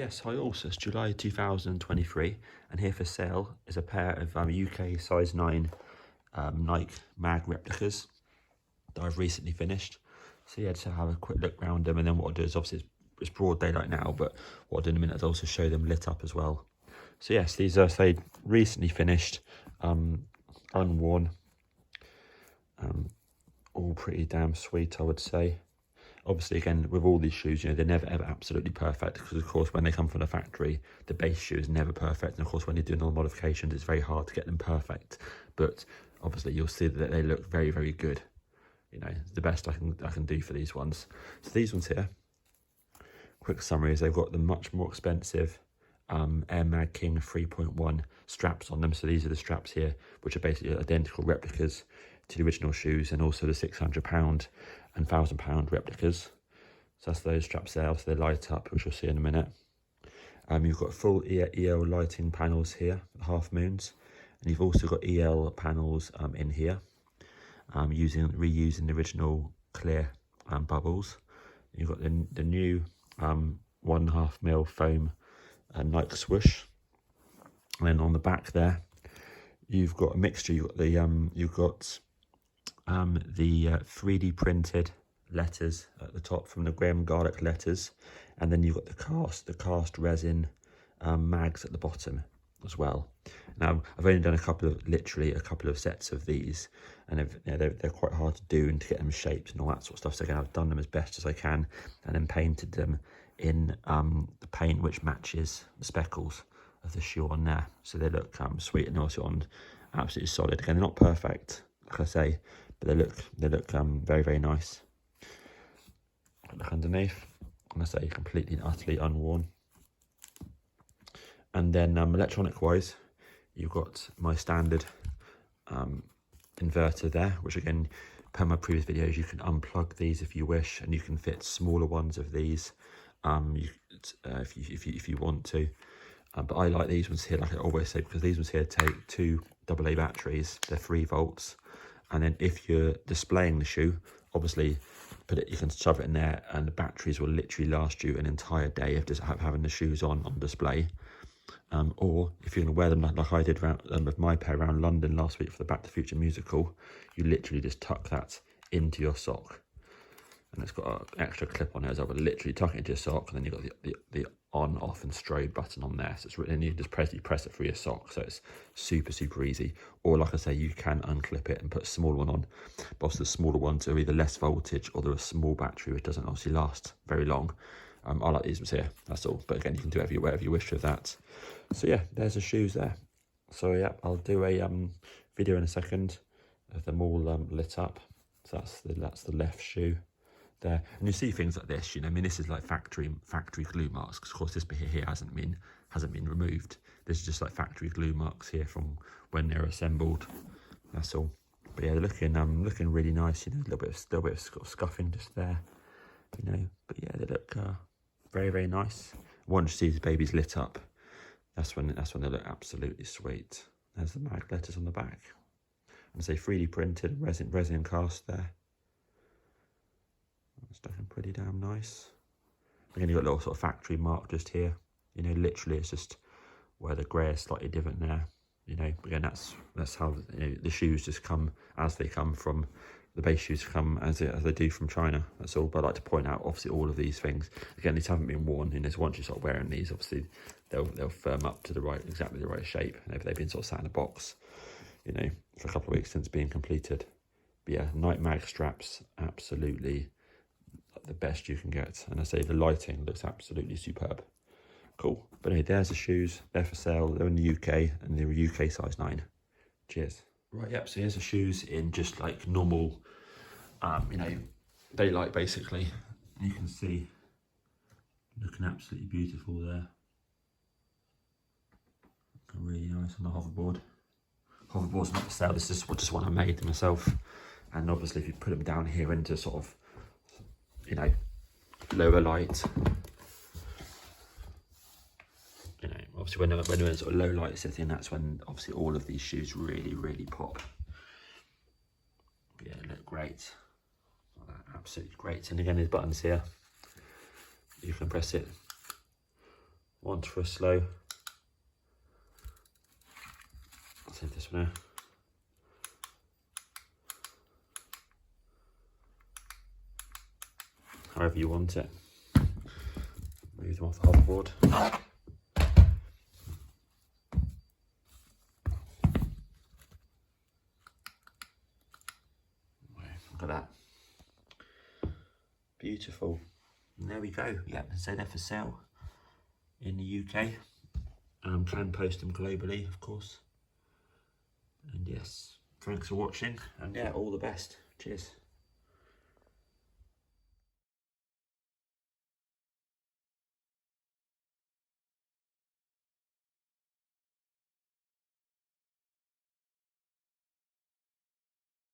Yes, hi all. So it's July 2023, and here for sale is a pair of UK size 9 Nike Mag replicas that I've recently finished. So yeah, just have a quick look around them, and then what I'll do is, obviously it's broad daylight now, but what I'll do in a minute is also show them lit up as well. So yes, these are, say, recently finished, unworn, all pretty damn sweet, I would say. Obviously, again, with all these shoes, they're never ever absolutely perfect, because of course when they come from the factory, the base shoe is never perfect, and of course when you're doing all the modifications, it's very hard to get them perfect. But obviously you'll see that they look very, very good. The best I can do for these ones. So these ones here, quick summary is they've got the much more expensive AirMagKing 3.1 straps on them. So these are the straps here, which are basically identical replicas to the original shoes, and also the £600 and £1,000 replicas. So that's those straps there. So they light up, which you'll see in a minute. You've got full EL lighting panels here, half moons, and you've also got EL panels in here, reusing the original clear bubbles. You've got the new 1.5mm foam Nike swoosh, and then on the back there, you've got a mixture. You've got the 3D printed letters at the top from the Graham Garlic letters, and then you've got the cast resin mags at the bottom as well. Now I've only done literally a couple of sets of these, and they're quite hard to do and to get them shaped and all that sort of stuff. So again, I've done them as best as I can, and then painted them in the paint which matches the speckles of the shoe on there. So they look sweet, and also on absolutely solid. Again, they're not perfect, like I say, but they look very, very nice. Look underneath, and I say completely and utterly unworn. And then electronic wise, you've got my standard inverter there, which again, per my previous videos, you can unplug these if you wish, and you can fit smaller ones of these if you want to. But I like these ones here, like I always say, because these ones here take 2 AA batteries. They're 3 volts, and then if you're displaying the shoe, obviously you can shove it in there, and the batteries will literally last you an entire day of just having the shoes on display. Or if you're going to wear them like I did with my pair around London last week for the Back to the Future musical, you literally just tuck that into your sock, and it's got an extra clip on it as well, but literally tuck it into your sock, and then you've got the on, off and strobe button on there. So it's really, and you just press it through your sock, so it's super, super easy. Or like I say, you can unclip it and put a smaller one on, but obviously the smaller ones are either less voltage or they're a small battery, which doesn't obviously last very long. I like these ones here, that's all. But again, you can do whatever you wish with that. So yeah, there's the shoes there. So yeah, I'll do a video in a second of them all lit up. So that's the left shoe there, and you see things like this. I mean, this is like factory glue marks, because of course this bit here hasn't been removed. This is just like factory glue marks here from when they're assembled. That's all. But yeah, they're looking really nice. A little bit of sort of scuffing just there. But yeah, they look very, very nice. Once you see these babies lit up, that's when they look absolutely sweet. There's the mag letters on the back, and say 3D printed resin cast there. It's looking pretty damn nice. Again, you've got a little sort of factory mark just here. Literally it's just where the grey is slightly different there. Again, that's how the shoes just come as they come from. The base shoes come as they do from China. That's all. But I'd like to point out, obviously, all of these things. Again, these haven't been worn. So once you start wearing these, obviously, they'll firm up to exactly the right shape. And they've been sort of sat in a box, for a couple of weeks since being completed. But yeah, Nike Mag straps, absolutely the best you can get. And I say the lighting looks absolutely superb. Cool. But anyway, there's the shoes. They're for sale. They're in the UK, and they're UK size 9. Cheers. Right, yep, so here's the shoes in just like normal, daylight basically. You can see, looking absolutely beautiful there. Looking really nice on the hoverboard. Hoverboard's not for sale, this is just one I made myself. And obviously if you put them down here into sort of, lower light, obviously when we're in sort of low light setting, that's when obviously all of these shoes really, really pop. But yeah, they look great. Absolutely great. And again, these buttons here, you can press it once for a slow. I'll take this one out. However you want it. Move them off the hoverboard. Look at that. Beautiful. And there we go. Yep, so they're for sale in the UK. Can post them globally, of course. And yes, thanks for watching. And yeah, all the best. Cheers.